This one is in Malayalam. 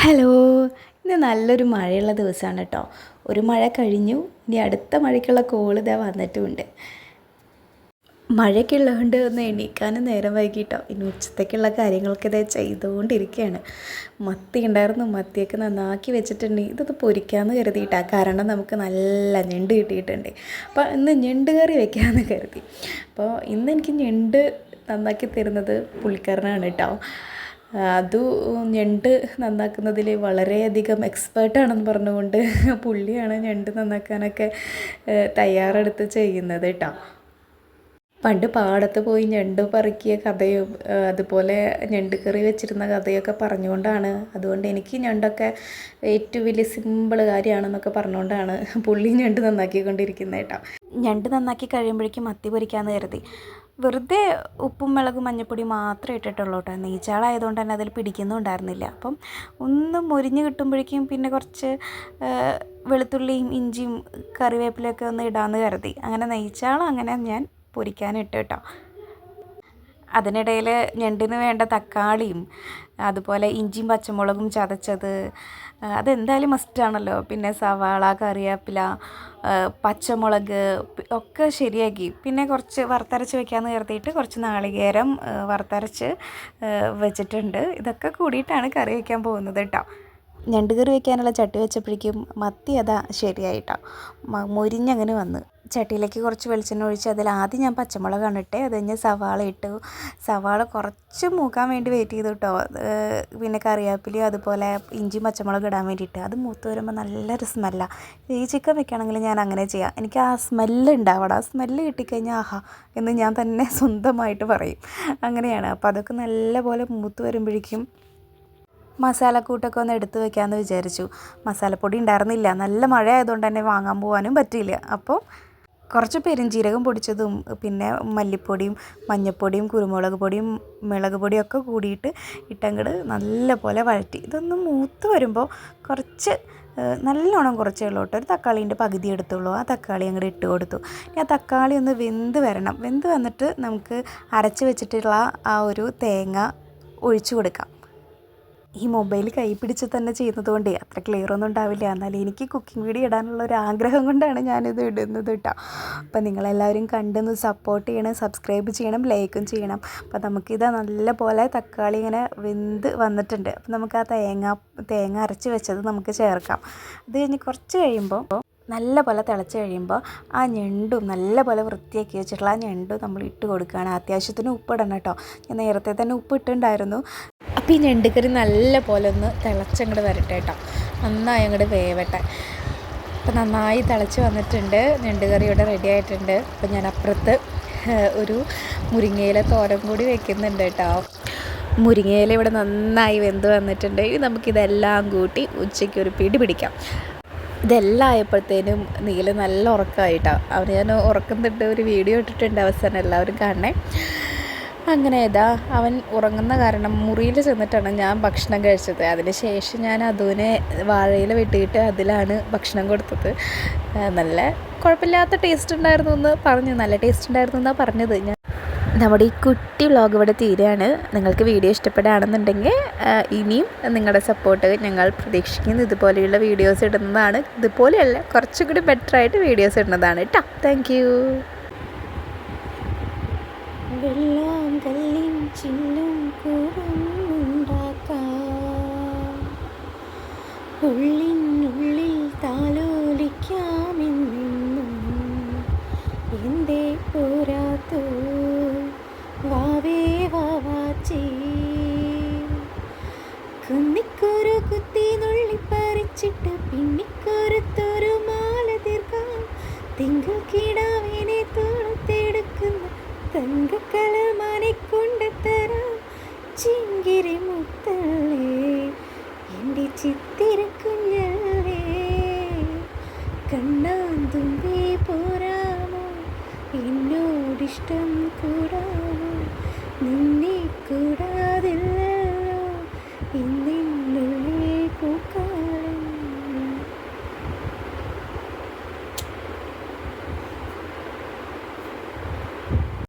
ഹലോ. ഇന്ന് നല്ലൊരു മഴയുള്ള ദിവസമാണ് കേട്ടോ. ഒരു മഴ കഴിഞ്ഞു, ഇനി അടുത്ത മഴയ്ക്കുള്ള കോൾ ഇതാ വന്നിട്ടുമുണ്ട്. മഴയൊക്കെ ഉള്ളതുകൊണ്ട് ഒന്ന് എണീക്കാനും നേരം വൈകിട്ടോ. ഇനി ഉച്ചത്തേക്കുള്ള കാര്യങ്ങളൊക്കെ ഇതേ ചെയ്തുകൊണ്ടിരിക്കുകയാണ്. മത്തി ഉണ്ടായിരുന്നു, മത്തിയൊക്കെ നന്നാക്കി വെച്ചിട്ടുണ്ട്. ഇതൊന്ന് പൊരിക്കാമെന്ന് കരുതിയിട്ടാണ്, കാരണം നമുക്ക് നല്ല ഞണ്ട് കിട്ടിയിട്ടുണ്ട്. അപ്പോൾ ഇന്ന് ഞണ്ട് കറി വെക്കാമെന്ന് കരുതി. അപ്പോൾ ഇന്ന് എനിക്ക് ഞണ്ട് നന്നാക്കി തരുന്നത് പുള്ളിക്കാരനാണ് കേട്ടോ. അത് ഞണ്ട് നന്നാക്കുന്നതിൽ വളരെയധികം എക്സ്പേർട്ടാണെന്ന് പറഞ്ഞുകൊണ്ട് പുള്ളിയാണ് ഞണ്ട് നന്നാക്കാനൊക്കെ തയ്യാറെടുത്ത് ചെയ്യുന്നത് കേട്ടോ. പണ്ട് പാടത്ത് പോയി ഞണ്ട് പറിക്കിയ കഥയും അതുപോലെ ഞണ്ട് കറി വെച്ചിരുന്ന കഥയൊക്കെ പറഞ്ഞുകൊണ്ടാണ്, അതുകൊണ്ട് എനിക്ക് ഞണ്ടൊക്കെ ഏറ്റവും വലിയ സിമ്പിൾ കാര്യമാണെന്നൊക്കെ പറഞ്ഞുകൊണ്ടാണ് പുള്ളി ഞണ്ട് നന്നാക്കിക്കൊണ്ടിരിക്കുന്നത് കേട്ടോ. ഞണ്ട് നന്നാക്കി കഴിയുമ്പോഴേക്കും മത്തി പൊരിക്കാമെന്ന് കരുതി. വെറുതെ ഉപ്പും മുളകും മഞ്ഞൾപ്പൊടി മാത്രമേ ഇട്ടിട്ടുള്ളൂ കേട്ടോ. നെയ്ച്ചാളായതുകൊണ്ട് തന്നെ അതിൽ പിടിക്കുന്നുണ്ടായിരുന്നില്ല. അപ്പം ഒന്ന് മൊരിഞ്ഞ് കിട്ടുമ്പോഴേക്കും പിന്നെ കുറച്ച് വെളുത്തുള്ളിയും ഇഞ്ചിയും കറിവേപ്പിലൊക്കെ ഒന്ന് ഇടാമെന്ന് കരുതി. അങ്ങനെ നെയ്ച്ചാളം അങ്ങനെ ഞാൻ പൊരിക്കാനിട്ട് കേട്ടോ. അതിനിടയിൽ ഞണ്ടിന് വേണ്ട തക്കാളിയും അതുപോലെ ഇഞ്ചിയും പച്ചമുളകും ചതച്ചത് അതെന്തായാലും മസ്റ്റാണല്ലോ. പിന്നെ സവാള, കറിവേപ്പില, പച്ചമുളക് ഒക്കെ ശരിയാക്കി. പിന്നെ കുറച്ച് വറുത്തരച്ച് വെക്കാമെന്ന് കരുതിയിട്ട് കുറച്ച് നാളികേരം വറുത്തരച്ച് വെച്ചിട്ടുണ്ട്. ഇതൊക്കെ കൂടിയിട്ടാണ് കറി വയ്ക്കാൻ പോകുന്നത് കേട്ടോ. ഞണ്ട് കറി വയ്ക്കാനുള്ള ചട്ടി വെച്ചപ്പോഴേക്കും മത്തി അതാ ശരിയായിട്ടോ, മൊരിഞ്ഞങ്ങനെ വന്ന്. ചട്ടിയിലേക്ക് കുറച്ച് വെളിച്ചെണ്ണ ഒഴിച്ച് അതിൽ ആദ്യം ഞാൻ പച്ചമുളകാണ് ഇട്ടേ. അത് കഴിഞ്ഞ് സവാള ഇട്ടു. സവാള കുറച്ച് മൂക്കാൻ വേണ്ടി വെയിറ്റ് ചെയ്തു കേട്ടോ. പിന്നെ കറിവേപ്പിലയും അതുപോലെ ഇഞ്ചിയും പച്ചമുളക് ഇടാൻ വേണ്ടിയിട്ട്. അത് മൂത്ത് വരുമ്പോൾ നല്ലൊരു സ്മെല്ലാണ്. ഈ ചിക്കൻ വെക്കുകയാണെങ്കിൽ ഞാൻ അങ്ങനെ ചെയ്യാം. എനിക്ക് ആ സ്മെല്ല് ഉണ്ടാവണം. ആ സ്മെല്ല് കിട്ടിക്കഴിഞ്ഞാൽ ആഹാ എന്ന് ഞാൻ തന്നെ സ്വന്തമായിട്ട് പറയും. അങ്ങനെയാണ്. അപ്പോൾ അതൊക്കെ നല്ലപോലെ മൂത്ത് വരുമ്പോഴേക്കും മസാലക്കൂട്ടൊക്കെ ഒന്ന് എടുത്ത് വെക്കാമെന്ന് വിചാരിച്ചു. മസാലപ്പൊടി ഉണ്ടായിരുന്നില്ല, നല്ല മഴ ആയതുകൊണ്ട് തന്നെ വാങ്ങാൻ പോകാനും പറ്റിയില്ല. അപ്പോൾ കുറച്ച് പെരുംജീരകം പൊടിച്ചതും പിന്നെ മല്ലിപ്പൊടിയും മഞ്ഞൾപ്പൊടിയും കുരുമുളക് പൊടിയും മുളക് പൊടിയും ഒക്കെ കൂടിയിട്ട് ഇട്ടങ്ങട് നല്ല പോലെ വഴറ്റി. ഇതൊന്ന് മൂത്ത് വരുമ്പോൾ കുറച്ച് നല്ലോണം കുറച്ചേ ഉള്ളൂ കേട്ടോ. ഒരു തക്കാളീൻ്റെ പകുതി എടുത്തുള്ളൂ. ആ തക്കാളി അങ്ങോട്ട് ഇട്ട് കൊടുത്തു. ഇനി ആ തക്കാളി ഒന്ന് വെന്ത് വരണം. വെന്ത് വന്നിട്ട് നമുക്ക് അരച്ച് വെച്ചിട്ടുള്ള ആ ഒരു തേങ്ങ ഒഴിച്ചു കൊടുക്കാം. ഈ മൊബൈൽ കൈ പിടിച്ച് തന്നെ ചെയ്യുന്നത് കൊണ്ടേ അത്ര ക്ലിയർ ഒന്നും ഉണ്ടാവില്ല. എന്നാലും എനിക്ക് കുക്കിംഗ് വീഡിയോ ഇടാനുള്ള ഒരു ആഗ്രഹം കൊണ്ടാണ് ഞാനിത് ഇടുന്നത് കേട്ടോ. അപ്പോൾ നിങ്ങളെല്ലാവരും കണ്ടൊന്ന് സപ്പോർട്ട് ചെയ്യണം, സബ്സ്ക്രൈബ് ചെയ്യണം, ലൈക്കും ചെയ്യണം. അപ്പോൾ നമുക്കിത് നല്ല പോലെ തക്കാളി ഇങ്ങനെ വെന്ത് വന്നിട്ടുണ്ട്. അപ്പോൾ നമുക്ക് ആ തേങ്ങ അരച്ച് വെച്ചത് നമുക്ക് ചേർക്കാം. അത് കഴിഞ്ഞ് കുറച്ച് കഴിയുമ്പോൾ നല്ല പോലെ തിളച്ച് കഴിയുമ്പോൾ ആ ഞണ്ടും നല്ല പോലെ വൃത്തിയാക്കി വെച്ചിട്ടുള്ള ആ ഞണ്ടും നമ്മൾ ഇട്ട് കൊടുക്കുകയാണ്. അത്യാവശ്യത്തിന് ഉപ്പ് ഇടണം കേട്ടോ. ഞാൻ നേരത്തെ തന്നെ ഉപ്പ് ഇട്ടുണ്ടായിരുന്നു. അപ്പോൾ ഈ ഞണ്ടുകറി നല്ല പോലെ ഒന്ന് തിളച്ചങ്ങോട്ട് വരട്ടെ കേട്ടോ. നന്നായി അങ്ങോട്ട് വേവട്ടെ. അപ്പോൾ നന്നായി തിളച്ച് വന്നിട്ടുണ്ട്. ഞണ്ടുകറി ഇവിടെ റെഡി ആയിട്ടുണ്ട്. അപ്പോൾ ഞാൻ അപ്പുറത്ത് ഒരു മുരിങ്ങയില തോരൻ കൂടി വെക്കുന്നുണ്ട് കേട്ടോ. മുരിങ്ങയില ഇവിടെ നന്നായി വെന്ത് വന്നിട്ടുണ്ട്. ഇനി നമുക്കിതെല്ലാം കൂട്ടി ഉച്ചയ്ക്ക് ഒരു പിടി പിടിക്കാം. ഇതെല്ലാം ആയപ്പോഴത്തേനും നീല നല്ല ഉറക്കമായിട്ടാണ്. അവന് ഞാൻ ഉറക്കുന്നിട്ട് ഒരു വീഡിയോ ഇട്ടിട്ടുണ്ട്, അവസാനം എല്ലാവരും കാണണേ. അങ്ങനെ ഇതാ അവൻ ഉറങ്ങുന്ന കാരണം മുറിയിൽ ചെന്നിട്ടാണ് ഞാൻ ഭക്ഷണം കഴിച്ചത്. അതിന് ശേഷം ഞാൻ അതുവിനെ വാഴയിൽ വെട്ടിയിട്ട് അതിലാണ് ഭക്ഷണം കൊടുത്തത്. നല്ല കുഴപ്പമില്ലാത്ത ടേസ്റ്റ് ഉണ്ടായിരുന്നു എന്ന് പറഞ്ഞു. നല്ല ടേസ്റ്റ് ഉണ്ടായിരുന്നു എന്നാണ് പറഞ്ഞത്. നമ്മുടെ ഈ കുട്ടി വ്ളോഗ് ഇവിടെ തീരുകയാണ്. നിങ്ങൾക്ക് വീഡിയോ ഇഷ്ടപ്പെടുകയാണെന്നുണ്ടെങ്കിൽ ഇനിയും നിങ്ങളുടെ സപ്പോർട്ട് ഞങ്ങൾ പ്രതീക്ഷിക്കുന്നു. ഇതുപോലെയുള്ള വീഡിയോസ് ഇടുന്നതാണ്. ഇതുപോലെയല്ല, കുറച്ചും കൂടി ബെറ്ററായിട്ട് വീഡിയോസ് ഇടുന്നതാണ് കേട്ടോ. Thank you. വെള്ളം കല്ലിൻ ചില്ലും കൂടുണ്ടാക്കാം, ഉള്ളിനുള്ളിൽ താലോലിക്കാമെന്നും എന്തേ പോരാത്തു വാവേ വാവാച്ചി. കുന്നിക്കൊരു കുത്തി നുള്ളിപ്പറിച്ചിട്ട് പിന്നിക്കൊരുത്തൊരു മാല തീർക്കാം. തിങ്കൾ കിടാവിനെ തോളത്തെടുക്കുന്ന തങ്കക്കലമാനെ കൊണ്ടുതരാം. ചിങ്കിരി മുത്തല്ലേ എൻ്റെ ചിത്തിരക്കുഞ്ഞല്ലേ, കണ്ണാന്തുമ്പേ പോരാമോ എന്നോടിഷ്ടം കൂടാമോ.